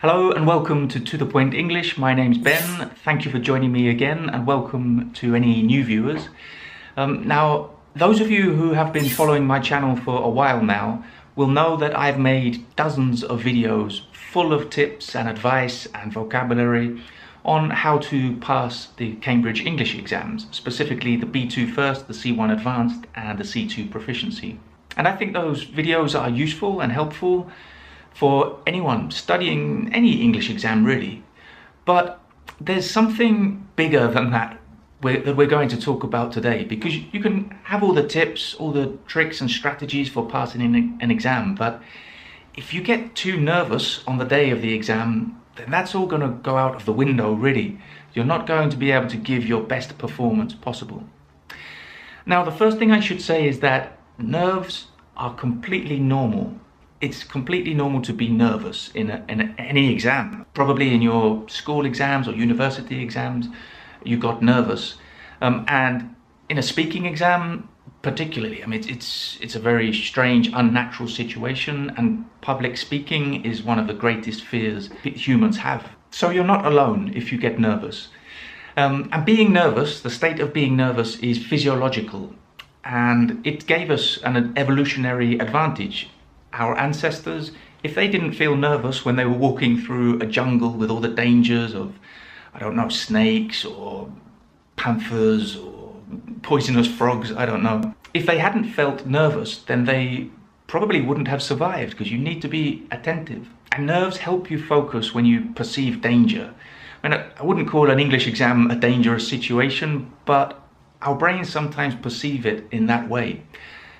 Hello and welcome to The Point English. My name's Ben. Thank you for joining me again and welcome to any new viewers. Now, those of you who have been following my channel for a while now will know that I've made dozens of videos full of tips and advice and vocabulary on how to pass the Cambridge English exams, specifically the B2 First, the C1 Advanced and the C2 Proficiency. And I think those videos are useful and helpful for anyone studying any English exam really. But there's something bigger than that we're going to talk about today, because you can have all the tips, all the tricks and strategies for passing an exam, but if you get too nervous on the day of the exam, then that's all going to go out of the window really. You're not going to be able to give your best performance possible. Now, the first thing I should say is that nerves are completely normal. It's completely normal to be nervous in any exam. Probably in your school exams or university exams, you got nervous. And in a speaking exam, particularly, I mean, it's a very strange, unnatural situation, and public speaking is one of the greatest fears humans have. So you're not alone if you get nervous. And being nervous, the state of being nervous, is physiological, and it gave us an evolutionary advantage. Our ancestors, if they didn't feel nervous when they were walking through a jungle with all the dangers of, I don't know, snakes or panthers or poisonous frogs, I don't know. If they hadn't felt nervous, then they probably wouldn't have survived, because you need to be attentive. And nerves help you focus when you perceive danger. I mean, I wouldn't call an English exam a dangerous situation, but our brains sometimes perceive it in that way.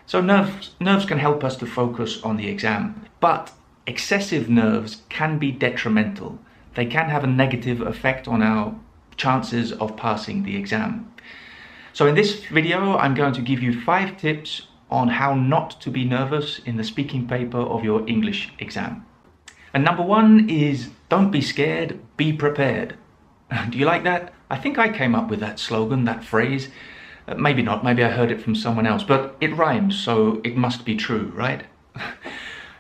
So nerves can help us to focus on the exam, but excessive nerves can be detrimental. They can have a negative effect on our chances of passing the exam. So in this video, I'm going to give you 5 tips on how not to be nervous in the speaking paper of your English exam. And number 1 is, don't be scared, be prepared. Do you like that? I think I came up with that slogan, that phrase. Maybe not, maybe I heard it from someone else, but it rhymes, so it must be true, right?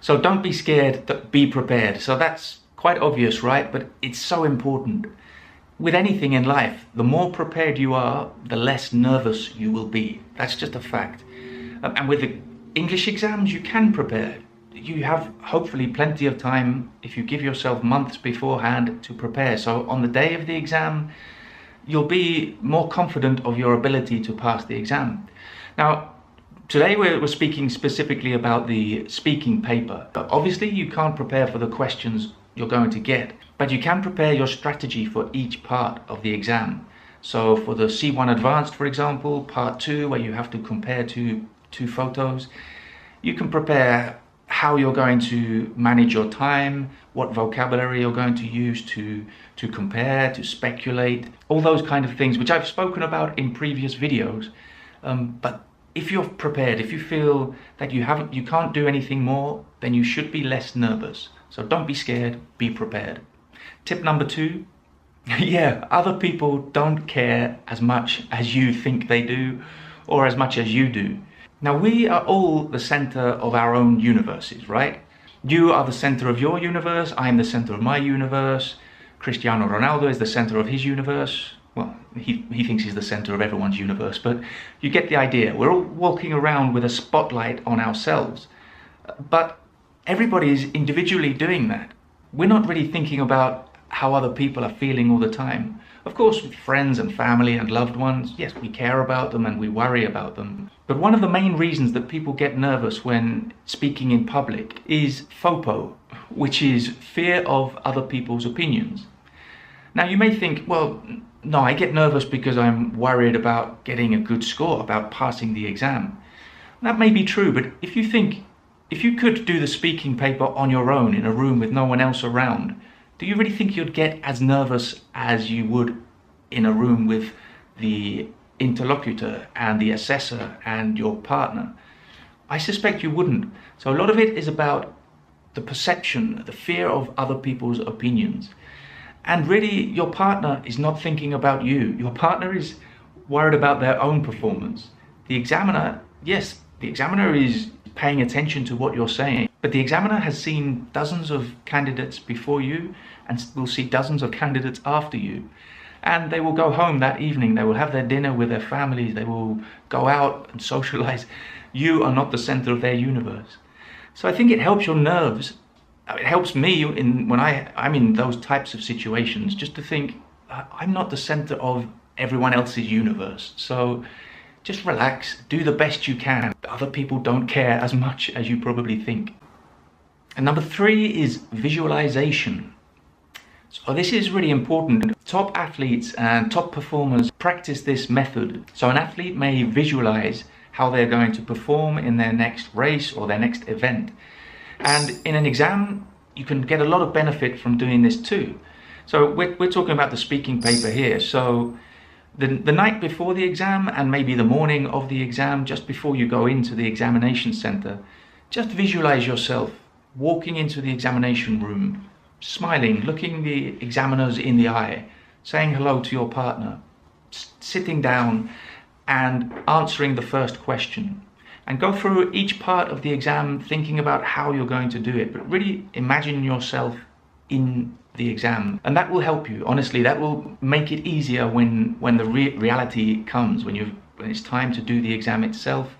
So don't be scared, be prepared. So that's quite obvious, right? But it's so important. With anything in life, the more prepared you are, the less nervous you will be. That's just a fact. And with the English exams, you can prepare. You have hopefully plenty of time if you give yourself months beforehand to prepare. So on the day of the exam, you'll be more confident of your ability to pass the exam. Now, today we're speaking specifically about the speaking paper. Obviously, you can't prepare for the questions you're going to get, but you can prepare your strategy for each part of the exam. So for the C1 Advanced, for example, part 2, where you have to compare two photos, you can prepare how you're going to manage your time, what vocabulary you're going to use to compare, to speculate, all those kind of things, which I've spoken about in previous videos. But if you're prepared, if you feel that you can't do anything more, then you should be less nervous. So don't be scared, be prepared. Tip number 2, yeah, other people don't care as much as you think they do, or as much as you do. Now, we are all the center of our own universes, right? You are the center of your universe, I'm the center of my universe, Cristiano Ronaldo is the center of his universe. Well, he thinks he's the center of everyone's universe, but you get the idea. We're all walking around with a spotlight on ourselves, but everybody is individually doing that. We're not really thinking about how other people are feeling all the time. Of course, with friends and family and loved ones, yes, we care about them and we worry about them. But one of the main reasons that people get nervous when speaking in public is FOPO, which is fear of other people's opinions. Now, you may think, well, no, I get nervous because I'm worried about getting a good score, about passing the exam. That may be true, but if you could do the speaking paper on your own in a room with no one else around, do you really think you'd get as nervous as you would in a room with the interlocutor and the assessor and your partner? I suspect you wouldn't. So a lot of it is about the perception, the fear of other people's opinions. And really, your partner is not thinking about you. Your partner is worried about their own performance. The examiner, yes, the examiner is paying attention to what you're saying, But the examiner has seen dozens of candidates before you and will see dozens of candidates after you. And they will go home that evening, they will have their dinner with their families, they will go out and socialize. You are not the center of their universe. So I think it helps your nerves. It helps me when I'm in those types of situations, just to think, I'm not the center of everyone else's universe. So just relax, do the best you can. Other people don't care as much as you probably think. And number 3 is visualization. So this is really important. Top athletes and top performers practice this method. So an athlete may visualize how they're going to perform in their next race or their next event. And in an exam, you can get a lot of benefit from doing this too. So we're talking about the speaking paper here. So the night before the exam and maybe the morning of the exam, just before you go into the examination center, just visualize yourself walking into the examination room, smiling, looking the examiners in the eye, saying hello to your partner, sitting down and answering the first question. And go through each part of the exam thinking about how you're going to do it, but really imagine yourself in the exam. And that will help you, honestly. That will make it easier when the reality comes, when it's time to do the exam itself.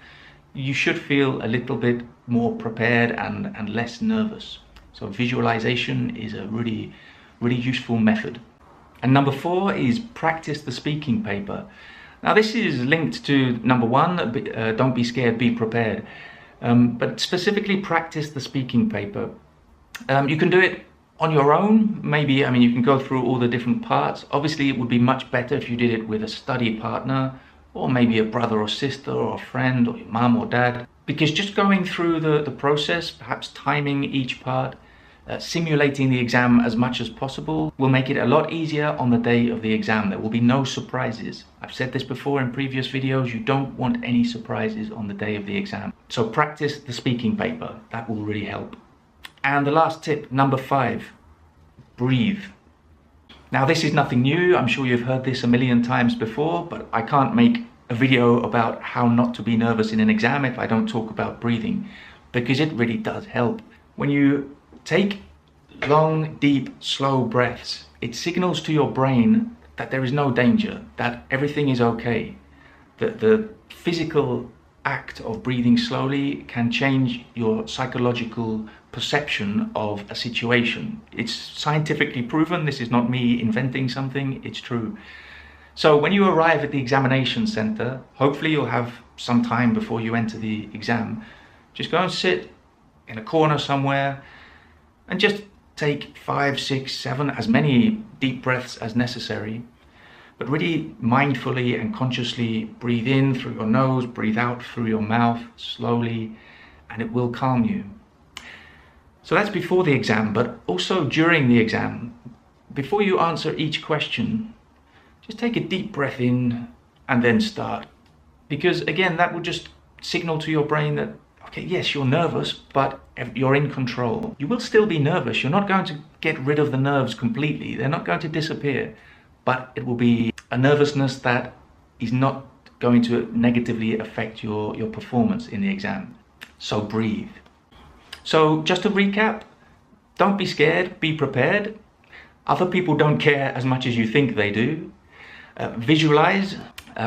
You should feel a little bit more prepared and less nervous. So visualization is a really useful method. And number 4 is practice the speaking paper. Now this is linked to number 1, don't be scared, be prepared. But specifically practice the speaking paper. You can do it on your own, maybe, you can go through all the different parts. Obviously it would be much better if you did it with a study partner, or maybe a brother or sister or a friend or your mum or dad. Because just going through the process, perhaps timing each part, simulating the exam as much as possible will make it a lot easier on the day of the exam. There will be no surprises. I've said this before in previous videos, you don't want any surprises on the day of the exam. So practice the speaking paper, that will really help. And the last tip, number 5, breathe. Now this is nothing new, I'm sure you've heard this a million times before, but I can't make a video about how not to be nervous in an exam if I don't talk about breathing, because it really does help. When you take long, deep, slow breaths, it signals to your brain that there is no danger, that everything is okay. The physical act of breathing slowly can change your psychological perception of a situation. It's scientifically proven, this is not me inventing something, it's true. So when you arrive at the examination center, hopefully you'll have some time before you enter the exam. Just go and sit in a corner somewhere and just take 5, 6, 7, as many deep breaths as necessary. But really mindfully and consciously breathe in through your nose, breathe out through your mouth slowly, and it will calm you. So that's before the exam, but also during the exam. Before you answer each question, just take a deep breath in and then start. Because again, that will just signal to your brain that, okay, yes, you're nervous, but you're in control. You will still be nervous. You're not going to get rid of the nerves completely. They're not going to disappear, but it will be a nervousness that is not going to negatively affect your performance in the exam. So breathe. So just to recap, don't be scared, be prepared. Other people don't care as much as you think they do. Visualize,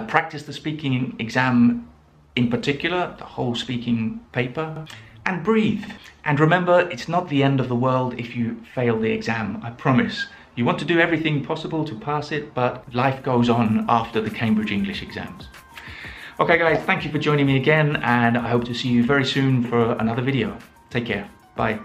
practice the speaking exam in particular, the whole speaking paper, and breathe. And remember, it's not the end of the world if you fail the exam, I promise. You want to do everything possible to pass it, but life goes on after the Cambridge English exams. Okay guys, thank you for joining me again, and I hope to see you very soon for another video. Take care, bye.